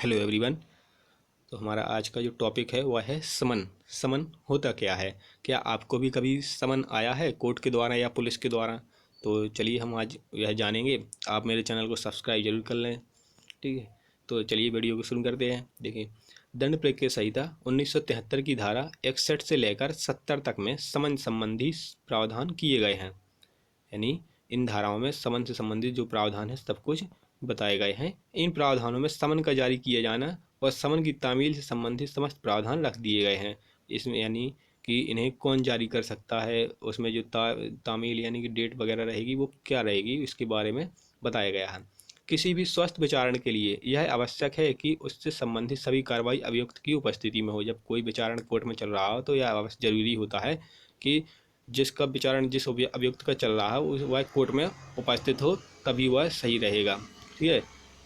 Hello everyone. तो हमारा आज का जो टॉपिक है वह है समन। समन होता क्या है? क्या आपको भी कभी समन आया है कोर्ट के द्वारा या पुलिस के द्वारा? तो चलिए हम आज यह जानेंगे। आप मेरे चैनल को सब्सक्राइब जरूर कर लें, ठीक है। तो चलिए वीडियो को शुरू करते हैं। देखिए, दंड प्रक्रिया संहिता 1973 की धारा 61 से लेकर 70 तक में समन संबंधी प्रावधान किए गए हैं। यानी इन धाराओं में समन से संबंधित जो प्रावधान है सब कुछ बताए गए हैं। इन प्रावधानों में समन का जारी किया जाना और समन की तामील से संबंधित समस्त प्रावधान रख दिए गए हैं। इसमें यानी कि इन्हें कौन जारी कर सकता है, उसमें जो तामील यानी कि डेट वगैरह रहेगी वो क्या रहेगी, इसके बारे में बताया गया है। किसी भी स्वस्थ विचारण के लिए यह आवश्यक है कि उससे संबंधित सभी कार्रवाई अभियुक्त की उपस्थिति में हो। जब कोई विचारण कोर्ट में चल रहा हो तो यह जरूरी होता है कि जिसका विचारण जिस अभियुक्त का चल रहा है वह कोर्ट में उपस्थित हो, तभी वह सही रहेगा, ठीक है।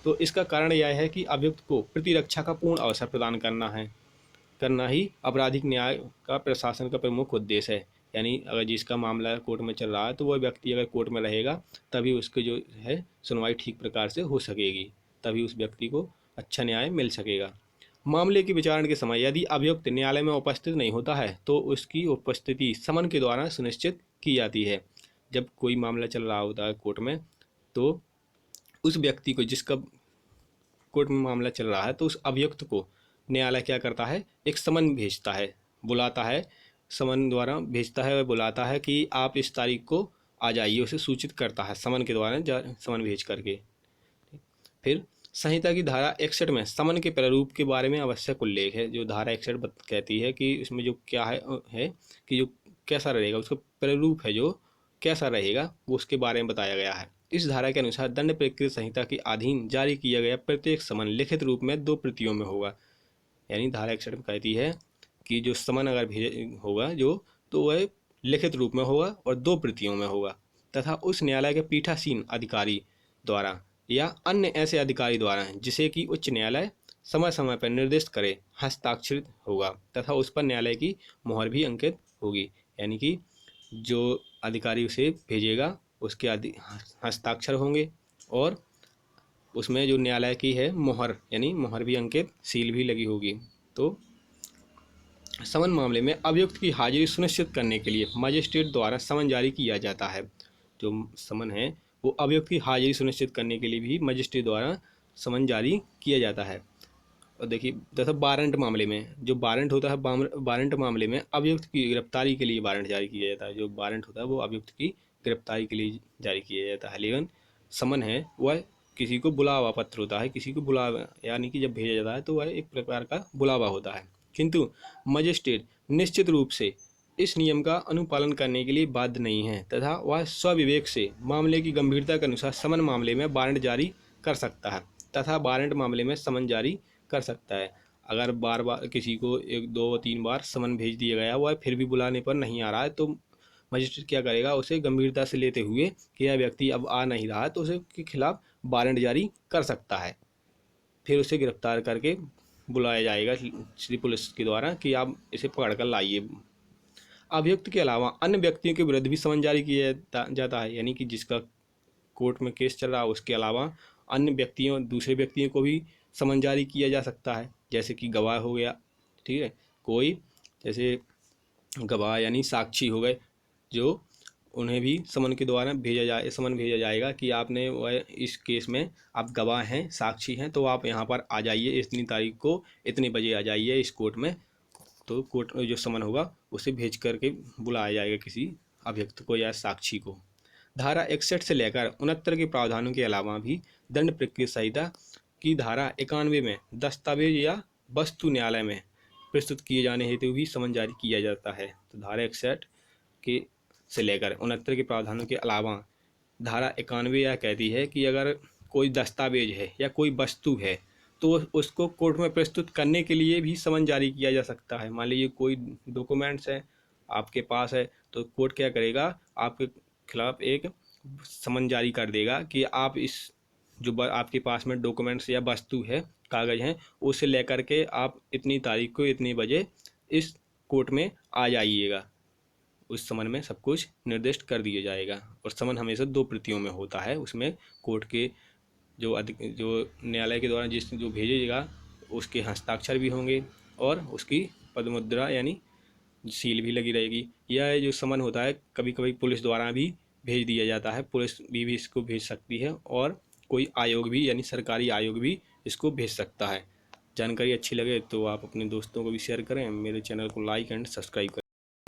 तो इसका कारण यह है कि अभियुक्त को प्रतिरक्षा का पूर्ण अवसर प्रदान करना ही आपराधिक न्याय का प्रशासन का प्रमुख उद्देश्य है। यानी अगर जिसका मामला कोर्ट में चल रहा है तो वह व्यक्ति अगर कोर्ट में रहेगा तभी उसके जो है सुनवाई ठीक प्रकार से हो सकेगी, तभी उस व्यक्ति को अच्छा न्याय मिल सकेगा। मामले की विचारण के समय यदि अभियुक्त न्यायालय में उपस्थित नहीं होता है तो उसकी उपस्थिति समन के द्वारा सुनिश्चित की जाती है। जब कोई मामला चल रहा होता है कोर्ट में तो उस व्यक्ति को, जिसका कोर्ट में मामला चल रहा है, तो उस अभियुक्त को न्यायालय क्या करता है, एक समन भेजता है, बुलाता है, समन द्वारा भेजता है और बुलाता है कि आप इस तारीख को आ जाइए, उसे सूचित करता है समन के द्वारा, समन भेज करके। फिर संहिता की धारा 61 में समन के प्रारूप के बारे में आवश्यक उल्लेख है। जो धारा 61 कहती है कि इसमें जो क्या है कि जो कैसा रहेगा, उसका प्रारूप है जो कैसा रहेगा वो उसके बारे में बताया गया है। इस धारा के अनुसार दंड प्रक्रिया संहिता के अधीन जारी किया गया प्रत्येक समन लिखित रूप में 2 प्रतियों में होगा। यानी धारा 61 में कहती है कि जो समन अगर भेज होगा जो, तो वह लिखित रूप में होगा और 2 प्रतियों में होगा तथा उस न्यायालय के पीठासीन अधिकारी द्वारा या अन्य ऐसे अधिकारी द्वारा जिसे कि उच्च न्यायालय समय समय पर निर्दिष्ट करे हस्ताक्षरित होगा तथा उस पर न्यायालय की मोहर भी अंकित होगी। यानी कि जो अधिकारी उसे भेजेगा उसके हस्ताक्षर होंगे और उसमें जो न्यायालय की है मोहर, यानी मोहर भी अंकित, सील भी लगी होगी। तो समन मामले में अभियुक्त की हाजिरी सुनिश्चित करने के लिए मजिस्ट्रेट द्वारा समन जारी किया जाता है। जो समन है वो अभियुक्त की हाजिरी सुनिश्चित करने के लिए भी मजिस्ट्रेट द्वारा समन जारी किया जाता है। और देखिए, तथा वारंट मामले में जो वारंट होता है, वारंट मामले में अभियुक्त की गिरफ्तारी के लिए वारंट जारी किया जाता है। जो वारंट होता है वो अभियुक्त की गिरफ्तारी के लिए जारी किया जाता है। लेकिन समन है वह किसी को बुलावा पत्र होता है, किसी को बुलावा यानी कि जब भेजा जाता है तो वह एक प्रकार का बुलावा होता है। किंतु मजिस्ट्रेट निश्चित रूप से इस नियम का अनुपालन करने के लिए बाध्य नहीं है तथा वह स्वविवेक से मामले की गंभीरता के अनुसार समन मामले में वारंट जारी कर सकता है तथा वारंट मामले में समन जारी कर सकता है। अगर बार बार किसी को 1, 2, 3 बार समन भेज दिया गया हुआ है फिर भी बुलाने पर नहीं आ रहा है तो मजिस्ट्रेट क्या करेगा, उसे गंभीरता से लेते हुए कि यह व्यक्ति अब आ नहीं रहा है तो उसे के खिलाफ वारंट जारी कर सकता है। फिर उसे गिरफ्तार करके बुलाया जाएगा श्री पुलिस के द्वारा कि आप इसे पकड़ कर लाइए। अभियुक्त के अलावा अन्य व्यक्तियों के विरुद्ध भी समन जारी किया जाता है। यानी कि जिसका कोर्ट में केस चल रहा है उसके अलावा अन्य व्यक्तियों, दूसरे व्यक्तियों को भी समन जारी किया जा सकता है। जैसे कि गवाह हो गया, ठीक है, कोई जैसे गवाह यानी साक्षी हो गए, जो उन्हें भी समन के द्वारा समन भेजा जाएगा कि आपने वह इस केस में आप गवाह हैं, साक्षी हैं, तो आप यहाँ पर आ जाइए, इतनी तारीख को इतने बजे आ जाइए इस कोर्ट में। तो कोर्ट जो समन होगा उसे भेज करके बुलाया जाएगा किसी अभियुक्त को या साक्षी को। धारा 61 से लेकर 69 के प्रावधानों के अलावा भी दंड प्रक्रिया संहिता की धारा 91 में दस्तावेज या वस्तु न्यायालय में प्रस्तुत किए जाने हेतु भी समन जारी किया जाता है। तो धारा 61 के से लेकर 69 के प्रावधानों के अलावा धारा 91 यह कहती है कि अगर कोई दस्तावेज है या कोई वस्तु है तो उसको कोर्ट में प्रस्तुत करने के लिए भी समन जारी किया जा सकता है। मान लीजिए कोई डॉक्यूमेंट्स है आपके पास है तो कोर्ट क्या करेगा, आपके खिलाफ एक समन जारी कर देगा कि आप इस जो आपके पास में डॉक्यूमेंट्स या वस्तु है, कागज़ हैं, उसे लेकर के आप इतनी तारीख को इतने बजे इस कोर्ट में आ जाइएगा। उस समन में सब कुछ निर्दिष्ट कर दिया जाएगा और समन हमेशा 2 प्रतियों में होता है। उसमें कोर्ट के जो न्यायालय के द्वारा जो भेजेगा उसके हस्ताक्षर भी होंगे और उसकी पदमुद्रा यानी सील भी लगी रहेगी। यह जो समन होता है कभी कभी पुलिस द्वारा भी भेज दिया जाता है, पुलिस भी इसको भेज सकती है और कोई आयोग भी यानी सरकारी आयोग भी इसको भेज सकता है। जानकारी अच्छी लगे तो आप अपने दोस्तों को भी शेयर करें, मेरे चैनल को लाइक एंड सब्सक्राइब करें।